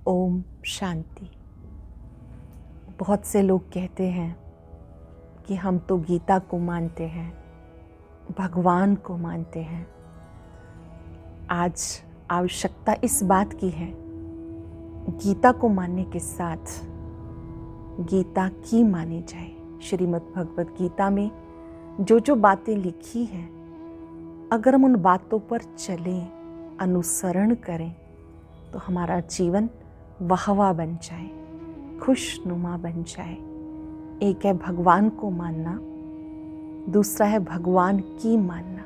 ओम शांति। बहुत से लोग कहते हैं कि हम तो गीता को मानते हैं, भगवान को मानते हैं। आज आवश्यकता इस बात की है, गीता को मानने के साथ गीता की मानी जाए। श्रीमद् भगवत गीता में जो जो बातें लिखी हैं, अगर हम उन बातों पर चलें, अनुसरण करें, तो हमारा जीवन वाहवा बन जाए, खुशनुमा बन जाए। एक है भगवान को मानना, दूसरा है भगवान की मानना।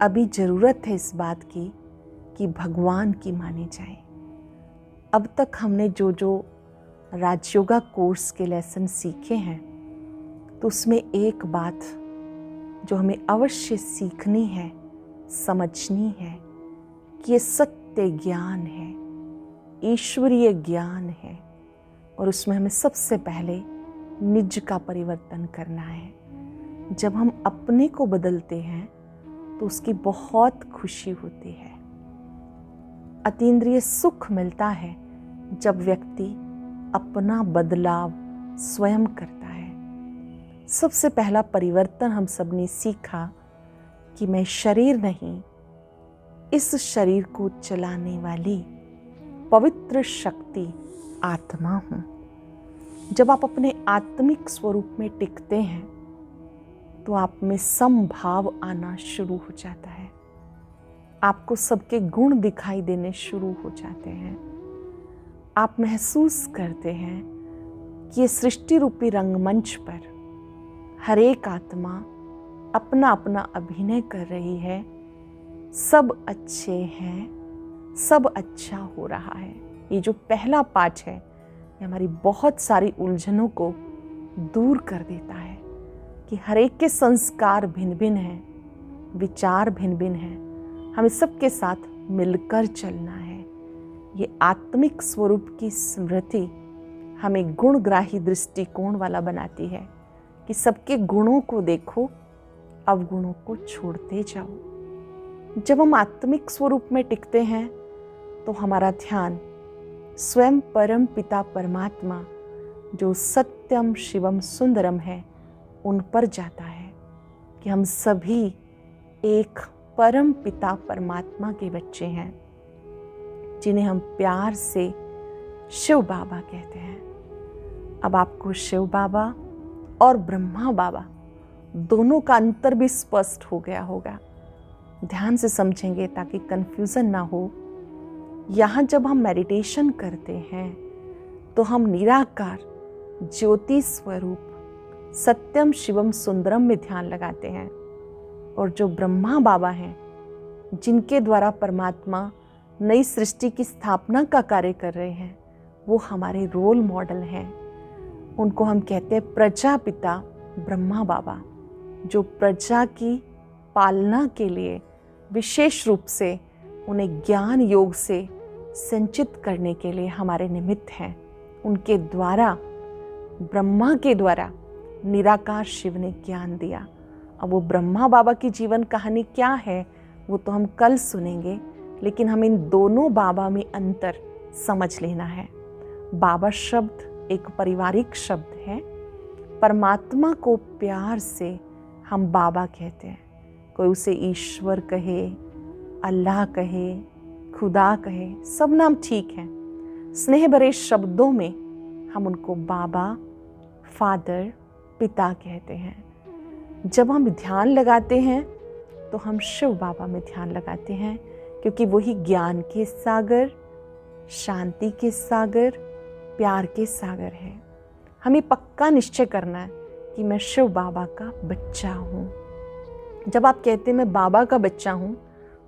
अभी ज़रूरत है इस बात की कि भगवान की मानी जाए। अब तक हमने जो जो राजयोगा कोर्स के लेसन सीखे हैं, तो उसमें एक बात जो हमें अवश्य सीखनी है, समझनी है कि ये सत्य ज्ञान है, ईश्वरीय ज्ञान है, और उसमें हमें सबसे पहले निज का परिवर्तन करना है। जब हम अपने को बदलते हैं तो उसकी बहुत खुशी होती है। अतीन्द्रिय सुख मिलता है जब व्यक्ति अपना बदलाव स्वयं करता है। सबसे पहला परिवर्तन हम सबने सीखा कि मैं शरीर नहीं, इस शरीर को चलाने वाली पवित्र शक्ति आत्मा हूँ। जब आप अपने आत्मिक स्वरूप में टिकते हैं तो आप में समभाव आना शुरू हो जाता है। आपको सबके गुण दिखाई देने शुरू हो जाते हैं। आप महसूस करते हैं कि ये सृष्टि रूपी रंगमंच पर हर एक आत्मा अपना अपना अभिनय कर रही है। सब अच्छे हैं, सब अच्छा हो रहा है। ये जो पहला पाठ है, ये हमारी बहुत सारी उलझनों को दूर कर देता है कि हर एक के संस्कार भिन्न भिन्न हैं, विचार भिन्न भिन्न हैं। हमें सबके साथ मिलकर चलना है। ये आत्मिक स्वरूप की स्मृति हमें गुणग्राही दृष्टिकोण वाला बनाती है कि सबके गुणों को देखो, अवगुणों को छोड़ते जाओ। जब हम आत्मिक स्वरूप में टिकते हैं तो हमारा ध्यान स्वयं परम पिता परमात्मा जो सत्यम शिवम सुंदरम है, उन पर जाता है कि हम सभी एक परम पिता परमात्मा के बच्चे हैं, जिन्हें हम प्यार से शिव बाबा कहते हैं। अब आपको शिव बाबा और ब्रह्मा बाबा दोनों का अंतर भी स्पष्ट हो गया होगा। ध्यान से समझेंगे ताकि कंफ्यूजन ना हो। यहाँ जब हम मेडिटेशन करते हैं तो हम निराकार ज्योति स्वरूप सत्यम शिवम सुंदरम में ध्यान लगाते हैं, और जो ब्रह्मा बाबा हैं, जिनके द्वारा परमात्मा नई सृष्टि की स्थापना का कार्य कर रहे हैं, वो हमारे रोल मॉडल हैं। उनको हम कहते हैं प्रजापिता ब्रह्मा बाबा, जो प्रजा की पालना के लिए विशेष रूप से उन्हें ज्ञान योग से संचित करने के लिए हमारे निमित्त हैं। उनके द्वारा, ब्रह्मा के द्वारा निराकार शिव ने ज्ञान दिया। अब वो ब्रह्मा बाबा की जीवन कहानी क्या है वो तो हम कल सुनेंगे, लेकिन हम इन दोनों बाबा में अंतर समझ लेना है। बाबा शब्द एक पारिवारिक शब्द है। परमात्मा को प्यार से हम बाबा कहते हैं। कोई उसे ईश्वर कहे, अल्लाह कहे, खुदा कहे, सब नाम ठीक हैं। स्नेह भरे शब्दों में हम उनको बाबा, फादर, पिता कहते हैं। जब हम ध्यान लगाते हैं तो हम शिव बाबा में ध्यान लगाते हैं, क्योंकि वही ज्ञान के सागर, शांति के सागर, प्यार के सागर हैं। हमें पक्का निश्चय करना है कि मैं शिव बाबा का बच्चा हूँ। जब आप कहते हैं मैं बाबा का बच्चा हूँ,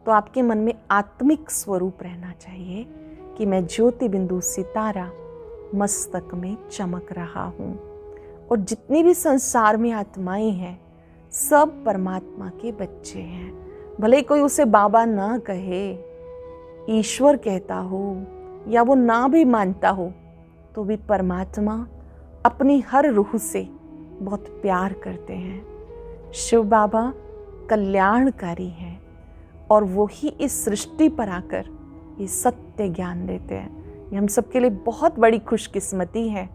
तो आपके मन में आत्मिक स्वरूप रहना चाहिए कि मैं ज्योति बिंदु सितारा मस्तक में चमक रहा हूँ। और जितनी भी संसार में आत्माएं हैं, सब परमात्मा के बच्चे हैं। भले कोई उसे बाबा ना कहे, ईश्वर कहता हो, या वो ना भी मानता हो, तो भी परमात्मा अपनी हर रूह से बहुत प्यार करते हैं। शिव बाबा कल्याणकारी हैं, और वो ही इस सृष्टि पर आकर ये सत्य ज्ञान देते हैं ये हम सबके लिए बहुत बड़ी खुशकिस्मती है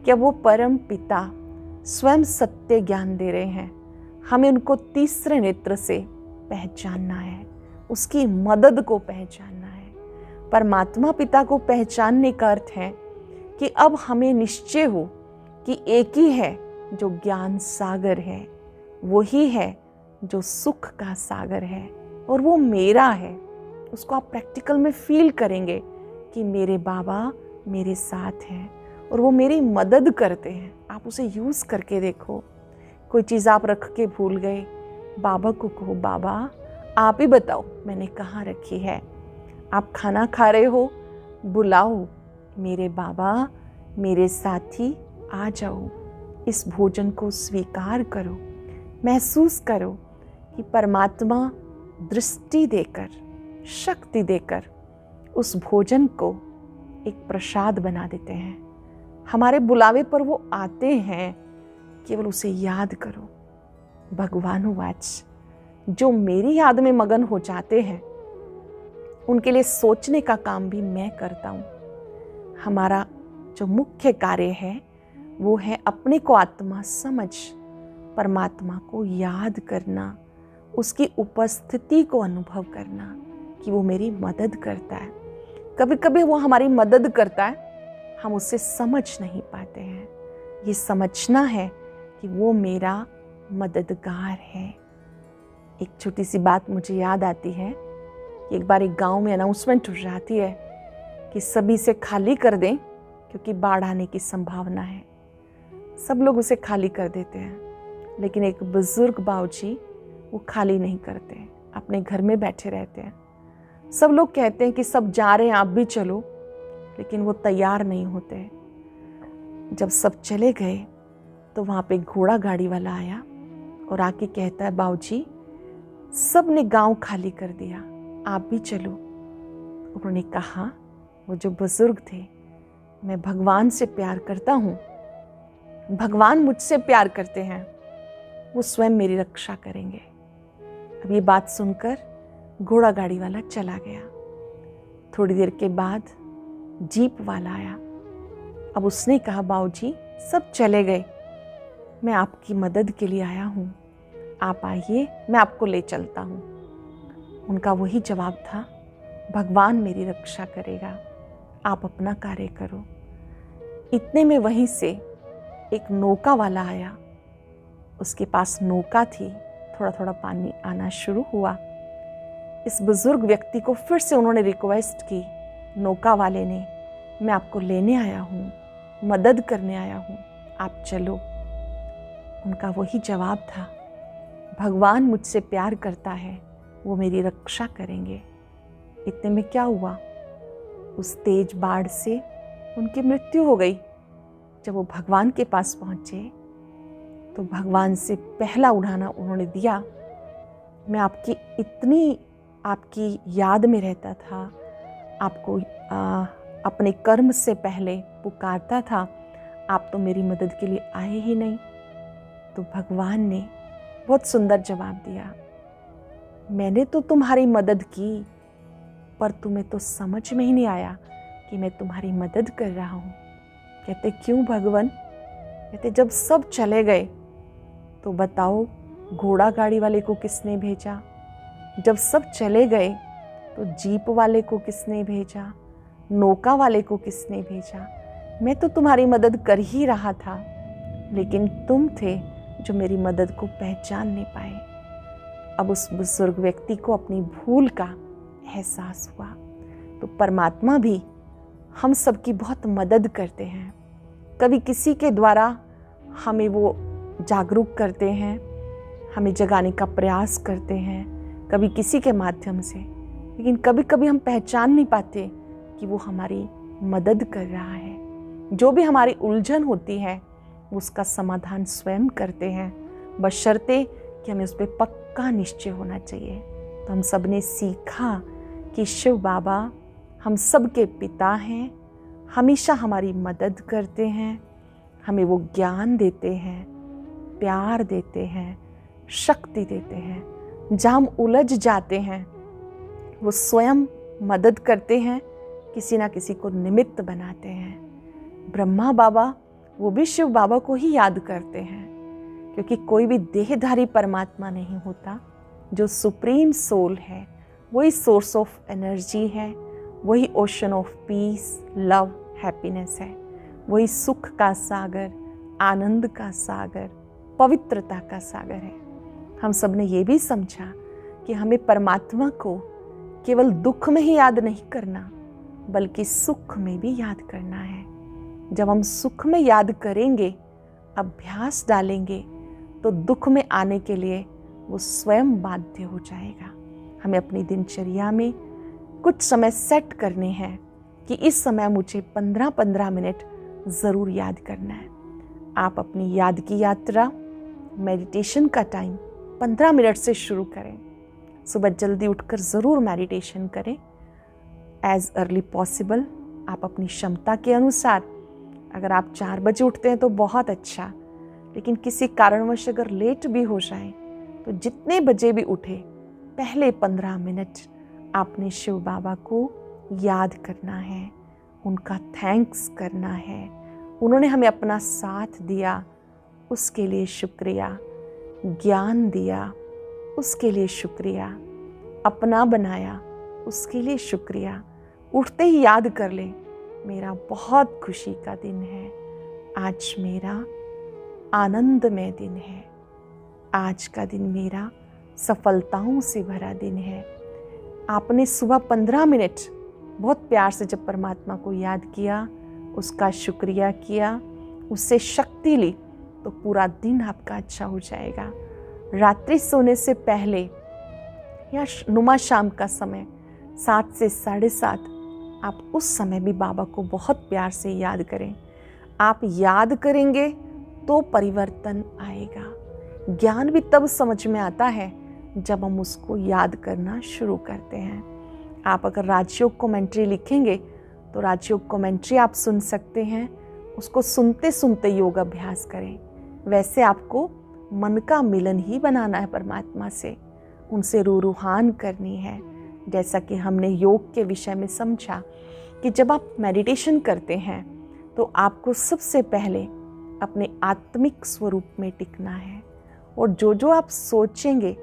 कि अब वो परम पिता स्वयं सत्य ज्ञान दे रहे हैं। हमें उनको तीसरे नेत्र से पहचानना है, उसकी मदद को पहचानना है। परमात्मा पिता को पहचानने का अर्थ है कि अब हमें निश्चय हो कि एक ही है जो ज्ञान सागर है, वही है जो सुख का सागर है, और वो मेरा है। उसको आप प्रैक्टिकल में फील करेंगे कि मेरे बाबा मेरे साथ हैं और वो मेरी मदद करते हैं। आप उसे यूज़ करके देखो। कोई चीज़ आप रख के भूल गए, बाबा को कहो, बाबा आप ही बताओ मैंने कहाँ रखी है। आप खाना खा रहे हो, बुलाओ, मेरे बाबा मेरे साथी आ जाओ, इस भोजन को स्वीकार करो। महसूस करो कि परमात्मा दृष्टि देकर, शक्ति देकर उस भोजन को एक प्रसाद बना देते हैं। हमारे बुलावे पर वो आते हैं, केवल उसे याद करो। भगवानुवाच, जो मेरी याद में मगन हो जाते हैं उनके लिए सोचने का काम भी मैं करता हूँ। हमारा जो मुख्य कार्य है वो है अपने को आत्मा समझ परमात्मा को याद करना, उसकी उपस्थिति को अनुभव करना कि वो मेरी मदद करता है। कभी कभी वो हमारी मदद करता है, हम उससे समझ नहीं पाते हैं। ये समझना है कि वो मेरा मददगार है। एक छोटी सी बात मुझे याद आती है कि एक बार एक गांव में अनाउंसमेंट हो जाती है कि सभी से खाली कर दें क्योंकि बाढ़ आने की संभावना है। सब लोग उसे खाली कर देते हैं, लेकिन एक बुजुर्ग बाबूजी वो खाली नहीं करते, अपने घर में बैठे रहते हैं। सब लोग कहते हैं कि सब जा रहे हैं, आप भी चलो, लेकिन वो तैयार नहीं होते। जब सब चले गए तो वहाँ पे घोड़ा गाड़ी वाला आया और आके कहता है, बाबूजी सब ने गांव खाली कर दिया, आप भी चलो। उन्होंने कहा, वो जो बुजुर्ग थे, मैं भगवान से प्यार करता हूँ, भगवान मुझसे प्यार करते हैं, वो स्वयं मेरी रक्षा करेंगे। अब ये बात सुनकर घोड़ा गाड़ी वाला चला गया। थोड़ी देर के बाद जीप वाला आया। अब उसने कहा, बाबूजी सब चले गए, मैं आपकी मदद के लिए आया हूँ, आप आइए, मैं आपको ले चलता हूँ। उनका वही जवाब था, भगवान मेरी रक्षा करेगा, आप अपना कार्य करो। इतने में वहीं से एक नौका वाला आया। उसके पास नौका थी, थोड़ा थोड़ा पानी आना शुरू हुआ। इस बुजुर्ग व्यक्ति को फिर से उन्होंने रिक्वेस्ट की, नौका वाले ने, मैं आपको लेने आया हूँ, मदद करने आया हूँ, आप चलो। उनका वही जवाब था, भगवान मुझसे प्यार करता है, वो मेरी रक्षा करेंगे। इतने में क्या हुआ, उस तेज बाढ़ से उनकी मृत्यु हो गई। जब वो भगवान के पास पहुँचे तो भगवान से पहला उड़ाना उन्होंने दिया। मैं आपकी याद में रहता था, आपको अपने कर्म से पहले पुकारता था, आप तो मेरी मदद के लिए आए ही नहीं। तो भगवान ने बहुत सुंदर जवाब दिया, मैंने तो तुम्हारी मदद की, पर तुम्हें तो समझ में ही नहीं आया कि मैं तुम्हारी मदद कर रहा हूँ। कहते, क्यों भगवान? कहते, जब सब चले गए तो बताओ घोड़ा गाड़ी वाले को किसने भेजा? जब सब चले गए तो जीप वाले को किसने भेजा? नौका वाले को किसने भेजा? मैं तो तुम्हारी मदद कर ही रहा था, लेकिन तुम थे जो मेरी मदद को पहचान नहीं पाए। अब उस बुजुर्ग व्यक्ति को अपनी भूल का एहसास हुआ। तो परमात्मा भी हम सबकी बहुत मदद करते हैं। कभी किसी के द्वारा हमें वो जागरूक करते हैं, हमें जगाने का प्रयास करते हैं, कभी किसी के माध्यम से, लेकिन कभी कभी हम पहचान नहीं पाते कि वो हमारी मदद कर रहा है। जो भी हमारी उलझन होती है उसका समाधान स्वयं करते हैं, बशर्ते कि हमें उस पर पक्का निश्चय होना चाहिए। तो हम सब ने सीखा कि शिव बाबा हम सब के पिता हैं, हमेशा हमारी मदद करते हैं, हमें वो ज्ञान देते हैं, प्यार देते हैं, शक्ति देते हैं। जहाँ हम उलझ जाते हैं वो स्वयं मदद करते हैं किसी ना किसी को निमित्त बनाते हैं। ब्रह्मा बाबा वो भी शिव बाबा को ही याद करते हैं, क्योंकि कोई भी देहधारी परमात्मा नहीं होता। जो सुप्रीम सोल है वही सोर्स ऑफ एनर्जी है, वही ocean of peace, love, happiness है, वही सुख का सागर, आनंद का सागर, पवित्रता का सागर है। हम सब ने ये भी समझा कि हमें परमात्मा को केवल दुख में ही याद नहीं करना, बल्कि सुख में भी याद करना है। जब हम सुख में याद करेंगे, अभ्यास डालेंगे, तो दुख में आने के लिए वो स्वयं बाध्य हो जाएगा। हमें अपनी दिनचर्या में कुछ समय सेट करने हैं कि इस समय मुझे 15-15 मिनट ज़रूर याद करना है। आप अपनी याद की यात्रा, मेडिटेशन का टाइम 15 मिनट से शुरू करें। सुबह जल्दी उठकर ज़रूर मेडिटेशन करें, एज अर्ली पॉसिबल। आप अपनी क्षमता के अनुसार, अगर आप 4 बजे उठते हैं तो बहुत अच्छा, लेकिन किसी कारणवश अगर लेट भी हो जाए तो जितने बजे भी उठे, पहले 15 मिनट आपने शिव बाबा को याद करना है, उनका थैंक्स करना है। उन्होंने हमें अपना साथ दिया, उसके लिए शुक्रिया। ज्ञान दिया, उसके लिए शुक्रिया। अपना बनाया, उसके लिए शुक्रिया। उठते ही याद कर ले, मेरा बहुत खुशी का दिन है, आज मेरा आनंदमय दिन है, आज का दिन मेरा सफलताओं से भरा दिन है। आपने सुबह 15 मिनट बहुत प्यार से जब परमात्मा को याद किया, उसका शुक्रिया किया, उससे शक्ति ली, तो पूरा दिन आपका अच्छा हो जाएगा। रात्रि सोने से पहले या नुमा शाम का समय 7 से 7:30, आप उस समय भी बाबा को बहुत प्यार से याद करें। आप याद करेंगे तो परिवर्तन आएगा। ज्ञान भी तब समझ में आता है जब हम उसको याद करना शुरू करते हैं। आप अगर राजयोग कमेंट्री लिखेंगे तो राजयोग कमेंट्री आप सुन सकते हैं, उसको सुनते सुनते योग अभ्यास करें। वैसे आपको मन का मिलन ही बनाना है परमात्मा से, उनसे रूहान करनी है। जैसा कि हमने योग के विषय में समझा कि जब आप मेडिटेशन करते हैं तो आपको सबसे पहले अपने आत्मिक स्वरूप में टिकना है, और जो जो आप सोचेंगे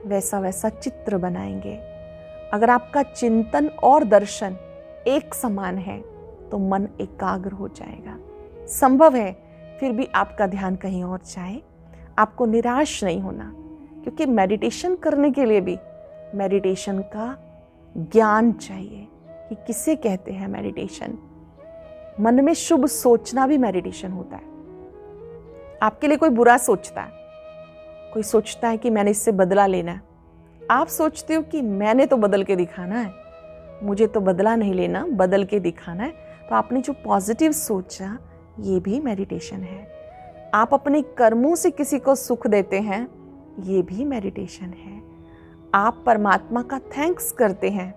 वैसा वैसा चित्र बनाएंगे। अगर आपका चिंतन और दर्शन एक समान है तो मन एकाग्र हो जाएगा। संभव है फिर भी आपका ध्यान कहीं और जाए, आपको निराश नहीं होना, क्योंकि मेडिटेशन करने के लिए भी मेडिटेशन का ज्ञान चाहिए कि किसे कहते हैं मेडिटेशन। मन में शुभ सोचना भी मेडिटेशन होता है। आपके लिए कोई बुरा सोचता है, कोई सोचता है कि मैंने इससे बदला लेना है, आप सोचते हो कि मैंने तो बदल के दिखाना है, मुझे तो बदला नहीं लेना, बदल के दिखाना है। तो आपने जो पॉजिटिव सोचा, ये भी मेडिटेशन है। आप अपने कर्मों से किसी को सुख देते हैं, ये भी मेडिटेशन है। आप परमात्मा का थैंक्स करते हैं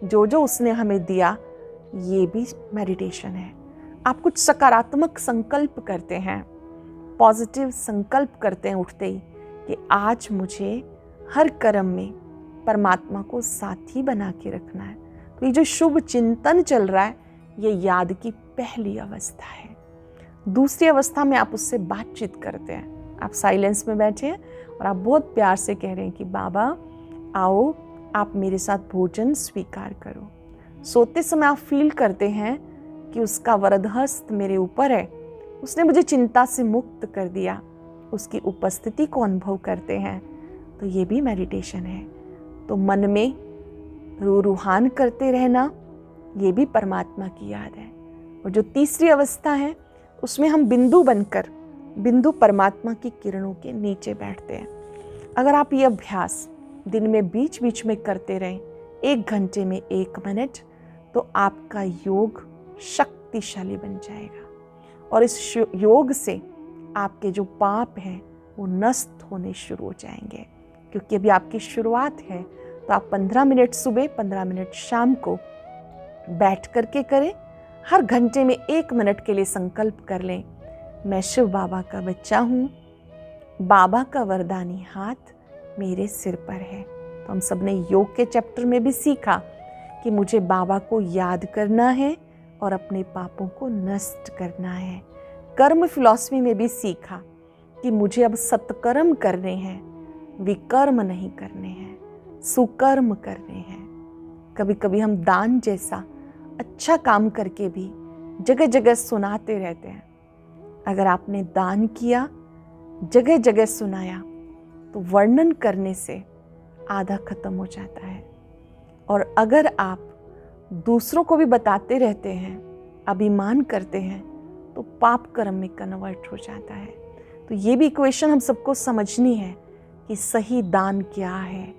जो जो उसने हमें दिया, ये भी मेडिटेशन है। आप कुछ सकारात्मक संकल्प करते हैं, पॉजिटिव संकल्प करते हैं उठते ही कि आज मुझे हर कर्म में परमात्मा को साथी बना के रखना है। तो ये जो शुभ चिंतन चल रहा है, ये याद की पहली अवस्था है। दूसरी अवस्था में आप उससे बातचीत करते हैं। आप साइलेंस में बैठे हैं और आप बहुत प्यार से कह रहे हैं कि बाबा आओ, आप मेरे साथ भोजन स्वीकार करो। सोते समय आप फील करते हैं कि उसका वरद हस्त मेरे ऊपर है, उसने मुझे चिंता से मुक्त कर दिया। उसकी उपस्थिति को अनुभव करते हैं, तो ये भी मेडिटेशन है। तो मन में रूहान करते रहना, ये भी परमात्मा की याद है। और जो तीसरी अवस्था है, उसमें हम बिंदु बनकर, बिंदु परमात्मा की किरणों के नीचे बैठते हैं। अगर आप ये अभ्यास दिन में बीच बीच में करते रहें, 1 घंटे में 1 मिनट, तो आपका योग शक्तिशाली बन जाएगा। और इस योग से आपके जो पाप हैं वो नष्ट होने शुरू हो जाएंगे। क्योंकि अभी आपकी शुरुआत है, तो आप 15 मिनट सुबह, 15 मिनट शाम को बैठ करके करें। हर घंटे में 1 मिनट के लिए संकल्प कर लें, मैं शिव बाबा का बच्चा हूँ, बाबा का वरदानी हाथ मेरे सिर पर है। तो हम सब ने योग के चैप्टर में भी सीखा कि मुझे बाबा को याद करना है और अपने पापों को नष्ट करना है। कर्म फिलॉसफी में भी सीखा कि मुझे अब सत्कर्म करने हैं, विकर्म नहीं करने हैं, सुकर्म करने हैं। कभी कभी हम दान जैसा अच्छा काम करके भी जगह जगह सुनाते रहते हैं। अगर आपने दान किया, जगह जगह सुनाया, तो वर्णन करने से आधा खत्म हो जाता है। और अगर आप दूसरों को भी बताते रहते हैं, अभिमान करते हैं, तो पाप कर्म में कन्वर्ट हो जाता है। तो ये भी इक्वेशन हम सबको समझनी है कि सही दान क्या है,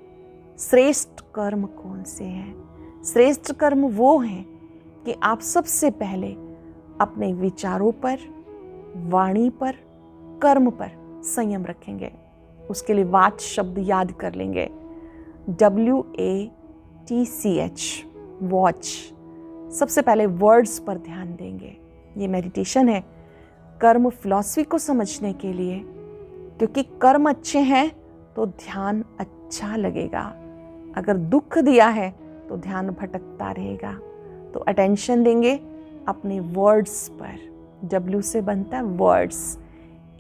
श्रेष्ठ कर्म कौन से हैं। श्रेष्ठ कर्म वो हैं कि आप सबसे पहले अपने विचारों पर, वाणी पर, कर्म पर संयम रखेंगे। उसके लिए वाच शब्द याद कर लेंगे, WATCH, वॉच। सबसे पहले वर्ड्स पर ध्यान देंगे। ये मेडिटेशन है कर्म फिलॉसफी को समझने के लिए, क्योंकि कर्म अच्छे हैं तो ध्यान अच्छा लगेगा। अगर दुख दिया है तो ध्यान भटकता रहेगा। तो अटेंशन देंगे अपने वर्ड्स पर। W से बनता है वर्ड्स,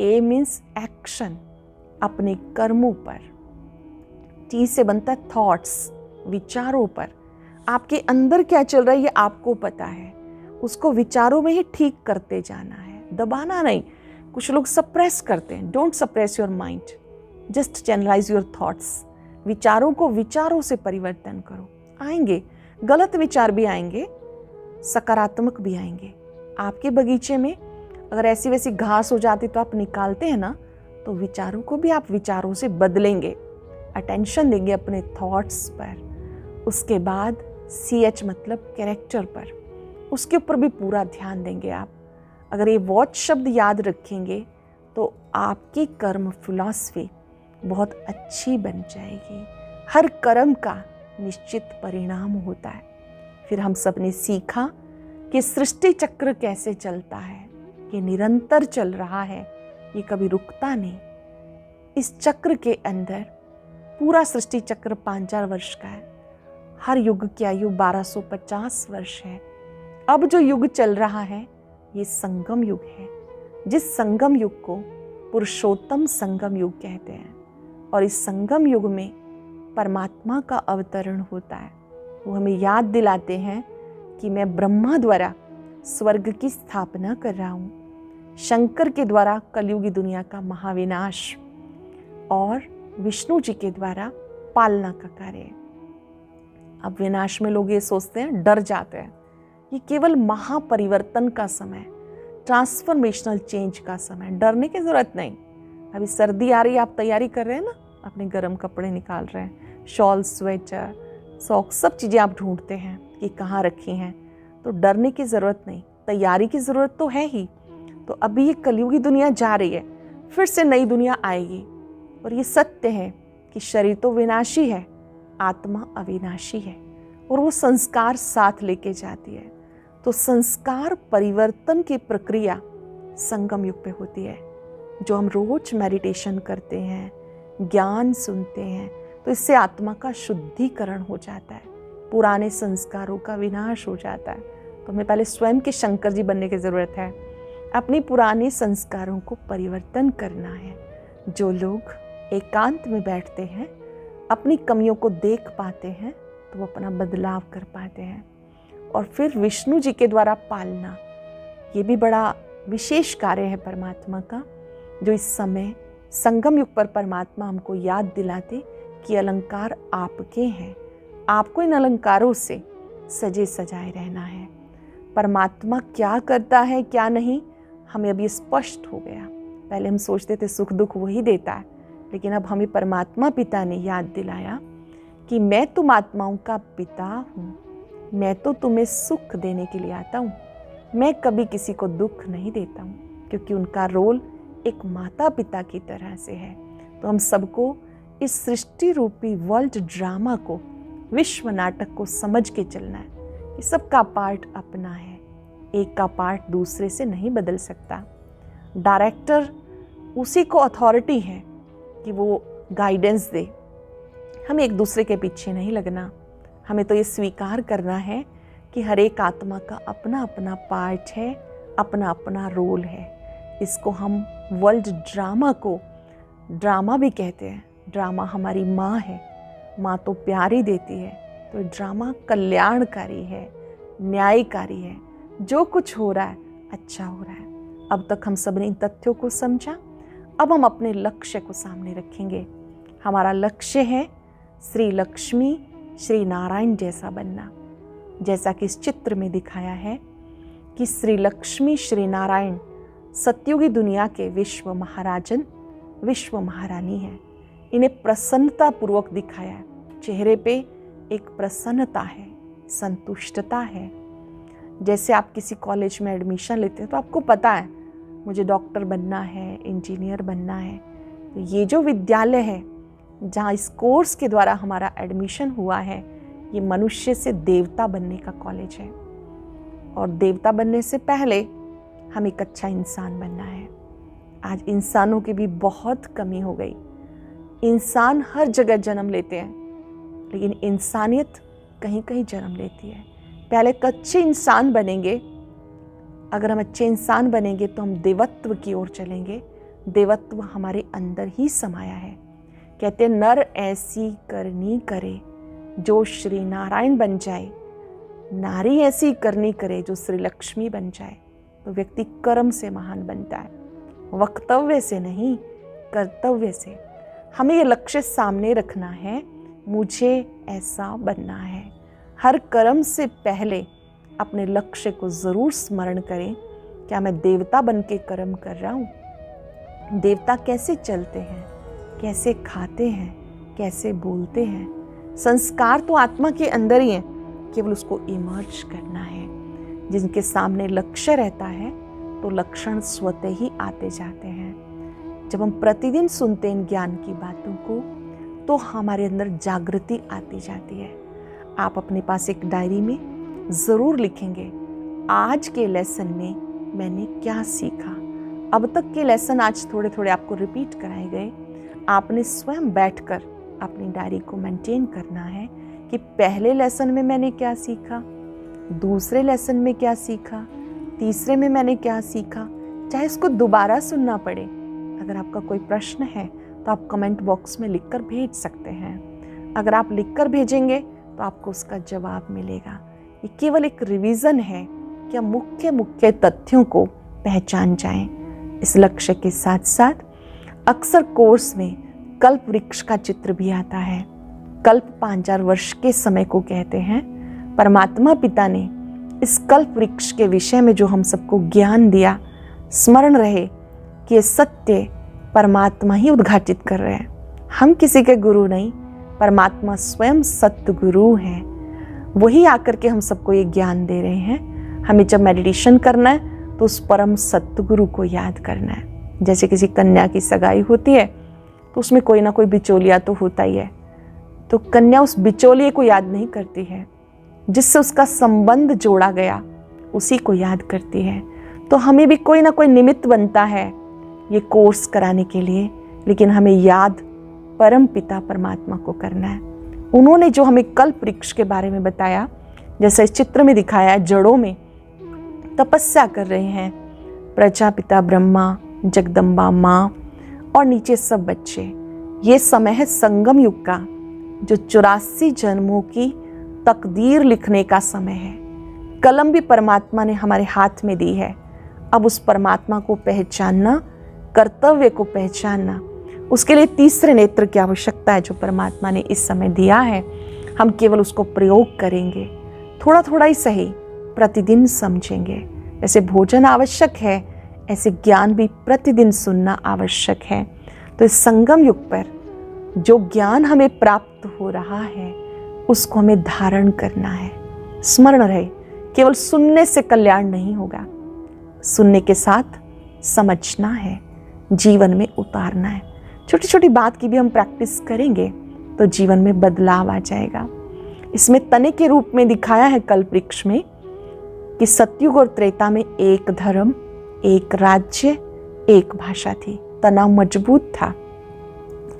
A मीन्स एक्शन, अपने कर्मों पर। T से बनता है थॉट्स, विचारों पर। आपके अंदर क्या चल रहा है ये आपको पता है, उसको विचारों में ही ठीक करते जाना है, दबाना नहीं। कुछ लोग सप्रेस करते हैं। Don't suppress your mind, just channelize your thoughts. विचारों को विचारों से परिवर्तन करो। आएंगे गलत विचार भी आएंगे, सकारात्मक भी आएंगे। आपके बगीचे में अगर ऐसी वैसी घास हो जाती तो आप निकालते हैं ना, तो विचारों को भी आप विचारों से बदलेंगे। अटेंशन देंगे अपने थॉट्स पर। उसके बाद CH मतलब कैरेक्टर पर, उसके ऊपर भी पूरा ध्यान देंगे आप। अगर ये वॉच शब्द याद रखेंगे तो आपकी कर्म फिलॉसफी बहुत अच्छी बन जाएगी। हर कर्म का निश्चित परिणाम होता है। फिर हम सब ने सीखा कि सृष्टि चक्र कैसे चलता है। ये निरंतर चल रहा है, ये कभी रुकता नहीं। इस चक्र के अंदर पूरा सृष्टि चक्र 5000 वर्ष का है। हर युग की आयु 1250 वर्ष है। अब जो युग चल रहा है ये संगम युग है, जिस संगम युग को पुरुषोत्तम संगम युग कहते हैं। और इस संगम युग में परमात्मा का अवतरण होता है। वो हमें याद दिलाते हैं कि मैं ब्रह्मा द्वारा स्वर्ग की स्थापना कर रहा हूँ, शंकर के द्वारा कलयुगी दुनिया का महाविनाश, और विष्णु जी के द्वारा पालना का कार्य। अब विनाश में लोग ये सोचते हैं, डर जाते हैं। ये केवल महापरिवर्तन का समय, ट्रांसफॉर्मेशनल चेंज का समय। डरने की जरूरत नहीं। अभी सर्दी आ रही है, आप तैयारी कर रहे हैं ना, अपने गर्म कपड़े निकाल रहे हैं, शॉल, स्वेटर, सॉक्स, सब चीज़ें आप ढूंढते हैं कि कहाँ रखी हैं। तो डरने की ज़रूरत नहीं, तैयारी की ज़रूरत तो है ही। तो अभी ये कलयुगी दुनिया जा रही है, फिर से नई दुनिया आएगी। और ये सत्य है कि शरीर तो विनाशी है, आत्मा अविनाशी है, और वो संस्कार साथ लेके जाती है। तो संस्कार परिवर्तन की प्रक्रिया संगम युग पे होती है। जो हम रोज मेडिटेशन करते हैं, ज्ञान सुनते हैं, तो इससे आत्मा का शुद्धिकरण हो जाता है, पुराने संस्कारों का विनाश हो जाता है। तो हमें पहले स्वयं के शंकर जी बनने की ज़रूरत है। अपने पुराने संस्कारों को परिवर्तन करना है। जो लोग एकांत में बैठते हैं, अपनी कमियों को देख पाते हैं, तो वो अपना बदलाव कर पाते हैं। और फिर विष्णु जी के द्वारा पालना, ये भी बड़ा विशेष कार्य है परमात्मा का, जो इस समय संगम युग पर परमात्मा हमको याद दिलाते कि अलंकार आपके हैं, आपको इन अलंकारों से सजे सजाए रहना है। परमात्मा क्या करता है क्या नहीं, हमें अभी स्पष्ट हो गया। पहले हम सोचते थे सुख दुख वही देता है, लेकिन अब हमें परमात्मा पिता ने याद दिलाया कि मैं तुम आत्माओं का पिता हूँ, मैं तो तुम्हें सुख देने के लिए आता हूँ, मैं कभी किसी को दुख नहीं देता हूँ, क्योंकि उनका रोल एक माता पिता की तरह से है। तो हम सबको इस सृष्टि रूपी वर्ल्ड ड्रामा को, विश्व नाटक को समझ के चलना है। ये सबका पार्ट अपना है, एक का पार्ट दूसरे से नहीं बदल सकता। डायरेक्टर उसी को अथॉरिटी है कि वो गाइडेंस दे, हमें एक दूसरे के पीछे नहीं लगना, हमें तो ये स्वीकार करना है कि हर एक आत्मा का अपना अपना पार्ट है, अपना अपना रोल है। इसको हम वर्ल्ड ड्रामा को ड्रामा भी कहते हैं। ड्रामा हमारी माँ है, माँ तो प्यार ही देती है, तो ड्रामा कल्याणकारी है, न्यायकारी है। जो कुछ हो रहा है अच्छा हो रहा है। अब तक हम सब ने इन तथ्यों को समझा। अब हम अपने लक्ष्य को सामने रखेंगे। हमारा लक्ष्य है श्री लक्ष्मी श्री नारायण जैसा बनना। जैसा कि इस चित्र में दिखाया है कि श्री लक्ष्मी श्री नारायण सतयुगी दुनिया के विश्व महाराजन, विश्व महारानी है। इन्हें प्रसन्नता पूर्वक दिखाया है। चेहरे पे एक प्रसन्नता है, संतुष्टता है। जैसे आप किसी कॉलेज में एडमिशन लेते हैं तो आपको पता है मुझे डॉक्टर बनना है, इंजीनियर बनना है। तो ये जो विद्यालय है जहाँ इस कोर्स के द्वारा हमारा एडमिशन हुआ है, ये मनुष्य से देवता बनने का कॉलेज है। और देवता बनने से पहले हमें एक अच्छा इंसान बनना है। आज इंसानों की भी बहुत कमी हो गई। इंसान हर जगह जन्म लेते हैं, लेकिन इंसानियत कहीं कहीं जन्म लेती है। पहले एक अच्छे इंसान बनेंगे। अगर हम अच्छे इंसान बनेंगे तो हम देवत्व की ओर चलेंगे। देवत्व हमारे अंदर ही समाया है। कहते हैं नर ऐसी करनी करे जो श्री नारायण बन जाए, नारी ऐसी करनी करे जो श्री लक्ष्मी बन जाए। तो व्यक्ति कर्म से महान बनता है, वक्तव्य से नहीं, कर्तव्य से। हमें ये लक्ष्य सामने रखना है, मुझे ऐसा बनना है। हर कर्म से पहले अपने लक्ष्य को ज़रूर स्मरण करें। क्या मैं देवता बन के कर्म कर रहा हूँ? देवता कैसे चलते हैं, कैसे खाते हैं, कैसे बोलते हैं? संस्कार तो आत्मा के अंदर ही है, केवल उसको इमर्ज करना है। जिनके सामने लक्ष्य रहता है तो लक्षण स्वतः ही आते जाते हैं। जब हम प्रतिदिन सुनते हैं इन ज्ञान की बातों को तो हमारे अंदर जागृति आती जाती है। आप अपने पास एक डायरी में ज़रूर लिखेंगे आज के लेसन में मैंने क्या सीखा। अब तक के लेसन आज थोड़े थोड़े आपको रिपीट कराए गए। आपने स्वयं बैठकर अपनी डायरी को मेंटेन करना है कि पहले लेसन में मैंने क्या सीखा, दूसरे लेसन में क्या सीखा, तीसरे में मैंने क्या सीखा। चाहे इसको दोबारा सुनना पड़े। अगर आपका कोई प्रश्न है तो आप कमेंट बॉक्स में लिखकर भेज सकते हैं। अगर आप लिखकर भेजेंगे तो आपको उसका जवाब मिलेगा। ये केवल एक रिवीजन है कि हम मुख्य मुख्य तथ्यों को पहचान जाएं। इस लक्ष्य के साथ साथ अक्सर कोर्स में कल्प वृक्ष का चित्र भी आता है। कल्प 5000 वर्ष के समय को कहते हैं। परमात्मा पिता ने इस कल्प वृक्ष के विषय में जो हम सबको ज्ञान दिया, स्मरण रहे कि ये सत्य परमात्मा ही उद्घाटित कर रहे हैं। हम किसी के गुरु नहीं, परमात्मा स्वयं सत्य गुरु हैं। वही आकर के हम सबको ये ज्ञान दे रहे हैं। हमें जब मेडिटेशन करना है तो उस परम सत्य गुरु को याद करना है। जैसे किसी कन्या की सगाई होती है तो उसमें कोई ना कोई बिचौलिया तो होता ही है। तो कन्या उस बिचौलिए को याद नहीं करती है, जिससे उसका संबंध जोड़ा गया उसी को याद करती है। तो हमें भी कोई ना कोई निमित्त बनता है ये कोर्स कराने के लिए, लेकिन हमें याद परम पिता परमात्मा को करना है। उन्होंने जो हमें कल्प वृक्ष के बारे में बताया, जैसे इस चित्र में दिखाया है, जड़ों में तपस्या कर रहे हैं प्रजापिता ब्रह्मा, जगदम्बा माँ और नीचे सब बच्चे। ये समय है संगम युग का, जो 84 जन्मों की तकदीर लिखने का समय है। कलम भी परमात्मा ने हमारे हाथ में दी है। अब उस परमात्मा को पहचानना, कर्तव्य को पहचानना, उसके लिए तीसरे नेत्र की आवश्यकता है जो परमात्मा ने इस समय दिया है। हम केवल उसको प्रयोग करेंगे, थोड़ा थोड़ा ही सही, प्रतिदिन समझेंगे। जैसे भोजन आवश्यक है, ऐसे ज्ञान भी प्रतिदिन सुनना आवश्यक है। तो इस संगम युग पर जो ज्ञान हमें प्राप्त हो रहा है उसको हमें धारण करना है। स्मरण रहे, केवल सुनने से कल्याण नहीं होगा, सुनने के साथ समझना है, जीवन में उतारना है। छोटी छोटी बात की भी हम प्रैक्टिस करेंगे तो जीवन में बदलाव आ जाएगा। इसमें तने के रूप में दिखाया है कल्प वृक्ष में कि सतयुग और त्रेता में एक धर्म, एक राज्य, एक भाषा थी। तना मजबूत था,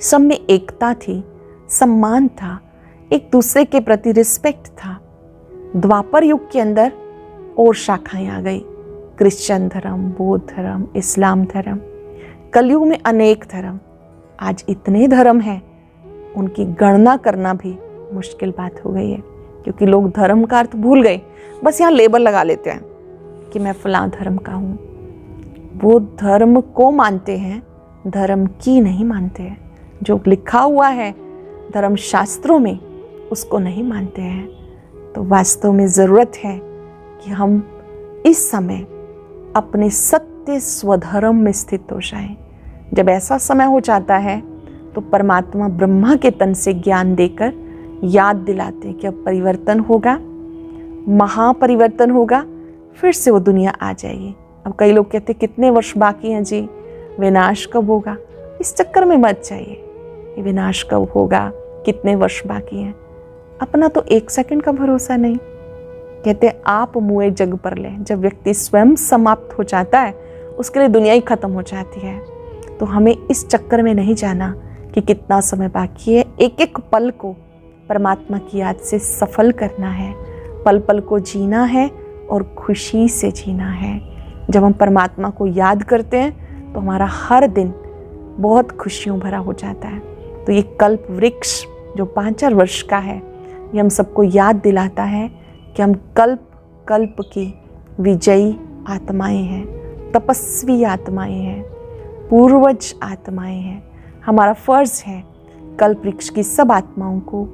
सब में एकता थी, सम्मान था, एक दूसरे के प्रति रिस्पेक्ट था। द्वापर युग के अंदर और शाखाएं आ गई, क्रिश्चियन धर्म, बौद्ध धर्म, इस्लाम धर्म। कलयुग में अनेक धर्म। आज इतने धर्म हैं, उनकी गणना करना भी मुश्किल बात हो गई है, क्योंकि लोग धर्म का अर्थ भूल गए। बस यहाँ लेबल लगा लेते हैं कि मैं फलां धर्म का हूँ। वो धर्म को मानते हैं, धर्म की नहीं मानते हैं। जो लिखा हुआ है धर्म शास्त्रों में, उसको नहीं मानते हैं। तो वास्तव में ज़रूरत है कि हम इस समय अपने सत्य स्वधर्म में स्थित हो जाएं। जब ऐसा समय हो जाता है तो परमात्मा ब्रह्मा के तन से ज्ञान देकर याद दिलाते हैं कि अब परिवर्तन होगा, महापरिवर्तन होगा, फिर से वो दुनिया आ जाएगी। अब कई लोग कहते हैं कितने वर्ष बाकी हैं जी, विनाश कब होगा? इस चक्कर में मत जाइए कि विनाश कब होगा, कितने वर्ष बाकी हैं। अपना तो 1 सेकंड का भरोसा नहीं। कहते आप मुए जग पर ले। जब व्यक्ति स्वयं समाप्त हो जाता है, उसके लिए दुनिया ही खत्म हो जाती है। तो हमें इस चक्कर में नहीं जाना कि कितना समय बाकी है। एक एक पल को परमात्मा की याद से सफल करना है, पल पल को जीना है और खुशी से जीना है। जब हम परमात्मा को याद करते हैं तो हमारा हर दिन बहुत खुशियों भरा हो जाता है। तो ये कल्प वृक्ष जो 5-4 वर्ष का है, ये हम सबको याद दिलाता है कि हम कल्प कल्प की विजयी आत्माएं हैं, तपस्वी आत्माएं हैं, पूर्वज आत्माएं हैं। हमारा फर्ज है कल्प वृक्ष की सब आत्माओं को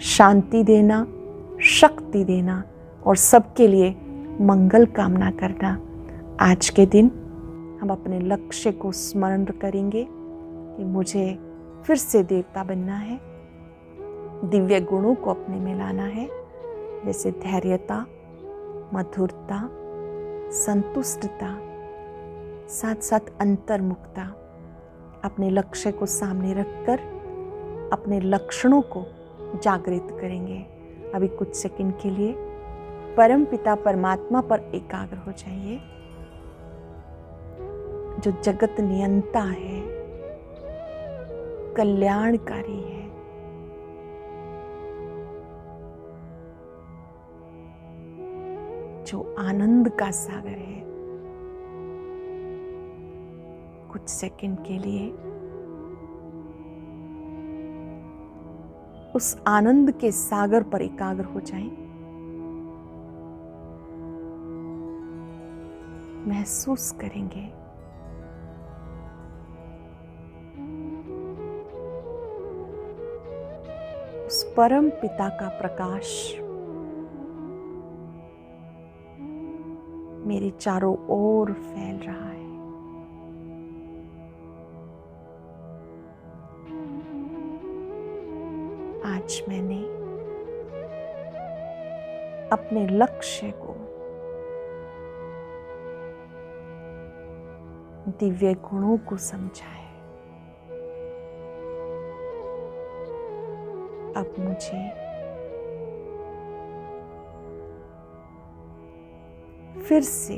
शांति देना, शक्ति देना और सबके लिए मंगल कामना करना। आज के दिन हम अपने लक्ष्य को स्मरण करेंगे कि मुझे फिर से देवता बनना है, दिव्य गुणों को अपने में लाना है, जैसे धैर्यता, मधुरता, संतुष्टता, साथ साथ अंतर्मुखता। अपने लक्ष्य को सामने रखकर अपने लक्षणों को जागृत करेंगे। अभी कुछ सेकंड के लिए परम पिता परमात्मा पर एकाग्र हो जाइए, जो जगत नियंता है, कल्याणकारी है, जो आनंद का सागर है। कुछ सेकंड के लिए उस आनंद के सागर पर एकाग्र हो जाएं। महसूस करेंगे उस परम पिता का प्रकाश मेरे चारों ओर फैल रहा है। आज मैंने अपने लक्ष्य को दिव्य गुणों को समझा है। अब मुझे फिर से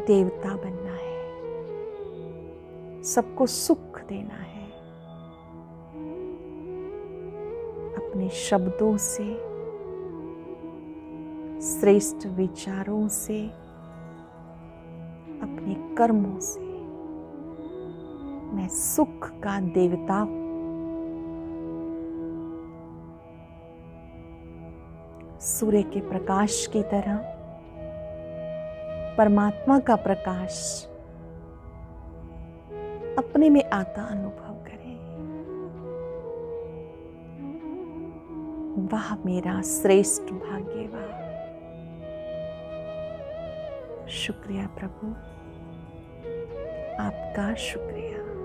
देवता बनना है, सबको सुख देना है। अपने शब्दों से, श्रेष्ठ विचारों से, अपने कर्मों से मैं सुख का देवता हूं। सूर्य के प्रकाश की तरह परमात्मा का प्रकाश अपने में आता अनुभव करें। वाह मेरा श्रेष्ठ भाग्यवान। शुक्रिया प्रभु, आपका शुक्रिया।